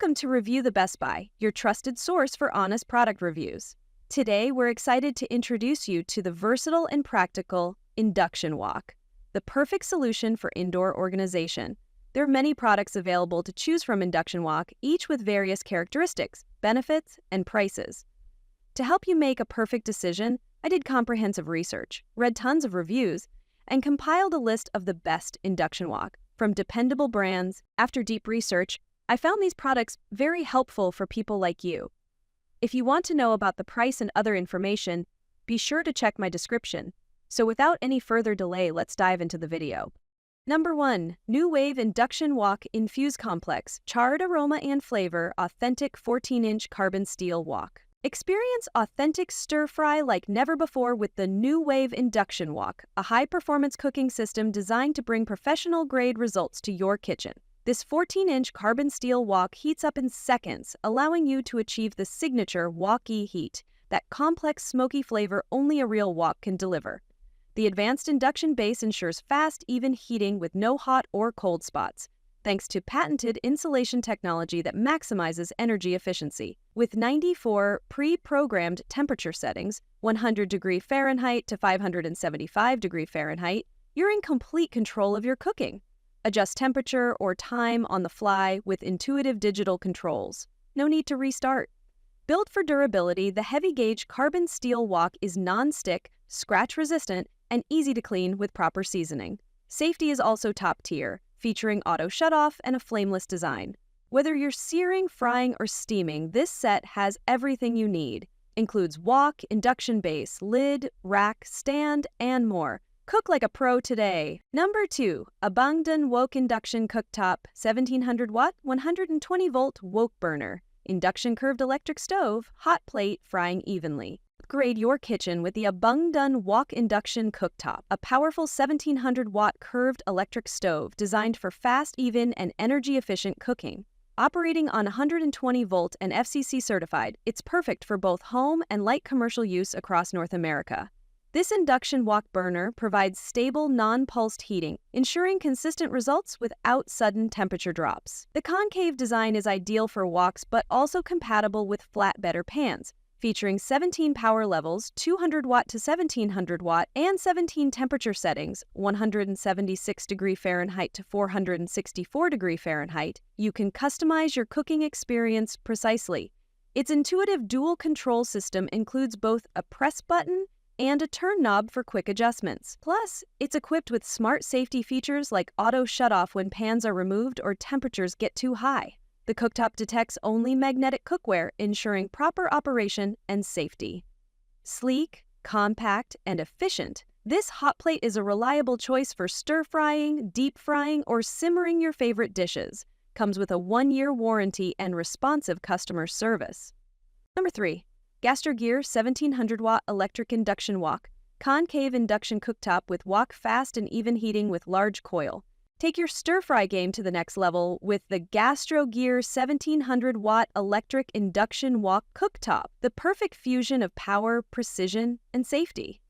Welcome to Review the Best Buy, your trusted source for honest product reviews. Today, we're excited to introduce you to the versatile and practical Induction Wok, the perfect solution for indoor organization. There are many products available to choose from Induction Wok, each with various characteristics, benefits, and prices. To help you make a perfect decision, I did comprehensive research, read tons of reviews, and compiled a list of the best Induction Wok from dependable brands. After deep research, I found these products very helpful for people like you. If you want to know about the price and other information, be sure to check my description. So without any further delay, let's dive into the video. Number 1. Nuwave Induction Wok Infuse Complex, Charred Aroma and Flavor, Authentic 14-inch Carbon Steel Wok. Experience authentic stir-fry like never before with the Nuwave Induction Wok, a high-performance cooking system designed to bring professional-grade results to your kitchen. This 14-inch carbon steel wok heats up in seconds, allowing you to achieve the signature wok-y heat, that complex smoky flavor only a real wok can deliver. The advanced induction base ensures fast, even heating with no hot or cold spots, thanks to patented insulation technology that maximizes energy efficiency. With 94 pre-programmed temperature settings, 100° Fahrenheit to 575° Fahrenheit, you're in complete control of your cooking. Adjust temperature or time on the fly with intuitive digital controls. No need to restart. Built for durability, the heavy-gauge carbon steel wok is non-stick, scratch-resistant, and easy to clean with proper seasoning. Safety is also top-tier, featuring auto shutoff and a flameless design. Whether you're searing, frying, or steaming, this set has everything you need. Includes wok, induction base, lid, rack, stand, and more. Cook like a pro today. Number 2. Abangdan Woke Induction Cooktop 1700-watt 120-volt Wok Burner. Induction curved electric stove, hot plate, frying evenly. Upgrade your kitchen with the Abangdun Wok Induction Cooktop, a powerful 1700-watt curved electric stove designed for fast, even, and energy-efficient cooking. Operating on 120-volt and FCC certified, it's perfect for both home and light commercial use across North America. This induction wok burner provides stable, non-pulsed heating, ensuring consistent results without sudden temperature drops. The concave design is ideal for woks but also compatible with flatbed or pans, featuring 17 power levels, 200-watt to 1700-watt, and 17 temperature settings, 176° Fahrenheit to 464° Fahrenheit. You can customize your cooking experience precisely. Its intuitive dual control system includes both a press button and a turn knob for quick adjustments. Plus, it's equipped with smart safety features like auto shutoff when pans are removed or temperatures get too high. The cooktop detects only magnetic cookware, ensuring proper operation and safety. Sleek, compact, and efficient, this hot plate is a reliable choice for stir-frying, deep-frying, or simmering your favorite dishes. Comes with a 1-year warranty and responsive customer service. Number 3. GastroGear 1700-watt electric induction wok, concave induction cooktop with wok fast and even heating with large coil. Take your stir-fry game to the next level with the GastroGear 1700-watt electric induction wok cooktop, the perfect fusion of power, precision, and safety.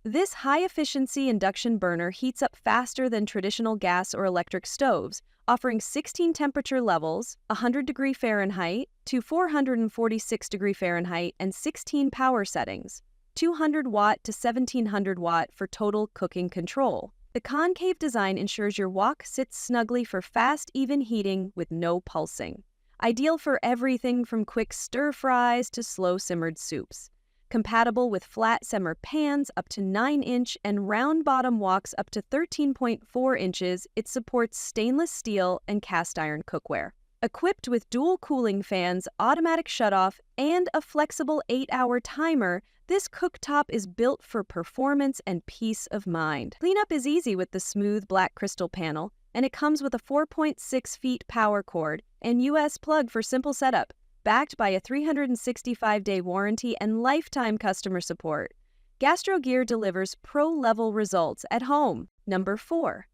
This high-efficiency induction burner heats up faster than traditional gas or electric stoves, offering 16 temperature levels, 100° Fahrenheit to 446° Fahrenheit, and 16 power settings, 200-watt to 1700-watt for total cooking control. The concave design ensures your wok sits snugly for fast, even heating with no pulsing. Ideal for everything from quick stir-fries to slow-simmered soups. Compatible with flat simmer pans up to 9-inch and round-bottom woks up to 13.4 inches, it supports stainless steel and cast-iron cookware. Equipped with dual cooling fans, automatic shutoff, and a flexible 8-hour timer, this cooktop is built for performance and peace of mind. Cleanup is easy with the smooth black crystal panel, and it comes with a 4.6 feet power cord and US plug for simple setup. Backed by a 365-day warranty and lifetime customer support, GastroGear delivers pro-level results at home. Number 4.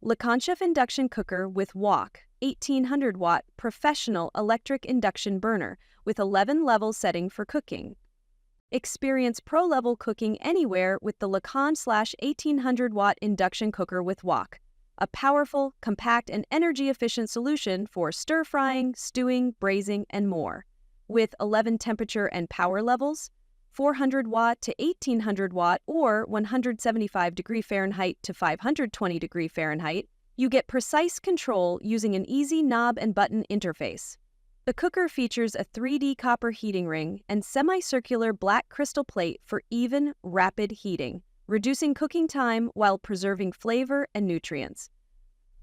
Leconchef Induction Cooker with Wok 1800-watt professional electric induction burner with 11-level setting for cooking. Experience pro-level cooking anywhere with the Lacan/1800-watt induction cooker with Wok. a powerful, compact, and energy-efficient solution for stir-frying, stewing, braising, and more. With 11 temperature and power levels, 400 watt to 1800 watt or 175 degree Fahrenheit to 520 degree Fahrenheit, you get precise control using an easy knob and button interface. The cooker features a 3D copper heating ring and semicircular black crystal plate for even, rapid heating, reducing cooking time while preserving flavor and nutrients.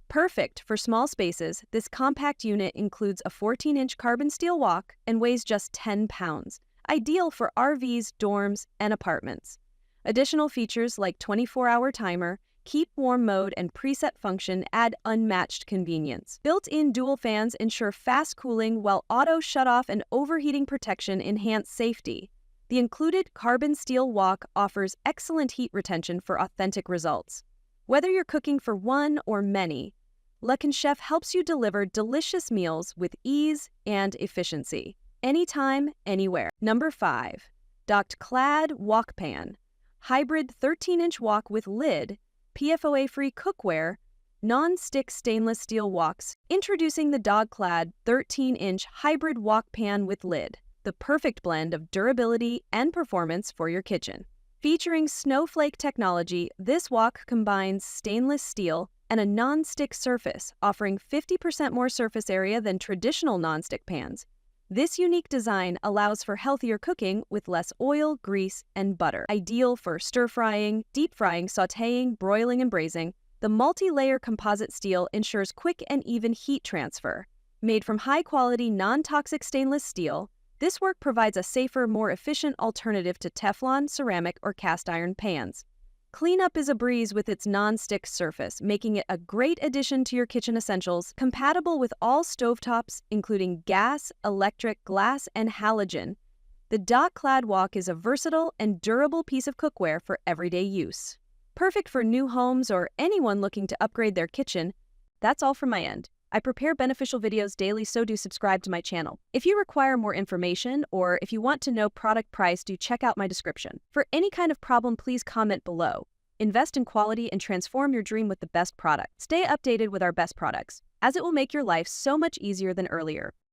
Perfect for small spaces, this compact unit includes a 14-inch carbon steel wok and weighs just 10 pounds, ideal for RVs, dorms, and apartments. Additional features like 24-hour timer, keep warm mode, and preset function add unmatched convenience. Built-in dual fans ensure fast cooling, while auto shutoff and overheating protection enhance safety. The included carbon steel wok offers excellent heat retention for authentic results. Whether you're cooking for one or many, leconchef helps you deliver delicious meals with ease and efficiency. Anytime, anywhere. Number 5. DOTCLAD Wok Pan. Hybrid 13-inch wok with lid, PFOA Free Cookware, non-stick stainless steel woks. Introducing the DOTCLAD 13-inch hybrid wok pan with lid, the perfect blend of durability and performance for your kitchen. Featuring snowflake technology, this wok combines stainless steel and a non-stick surface, offering 50% more surface area than traditional non-stick pans. This unique design allows for healthier cooking with less oil, grease, and butter. Ideal for stir-frying, deep-frying, sautéing, broiling, and braising, the multi-layer composite steel ensures quick and even heat transfer. Made from high-quality, non-toxic stainless steel, this work provides a safer, more efficient alternative to Teflon, ceramic, or cast iron pans. Cleanup is a breeze with its non-stick surface, making it a great addition to your kitchen essentials, compatible with all stovetops, including gas, electric, glass, and halogen. The DOTCLAD Wok is a versatile and durable piece of cookware for everyday use. Perfect for new homes or anyone looking to upgrade their kitchen. That's all from my end. I prepare beneficial videos daily, so do subscribe to my channel. If you require more information or if you want to know product price, do check out my description. For any kind of problem, please comment below. Invest in quality and transform your dream with the best product. Stay updated with our best products, as it will make your life so much easier than earlier.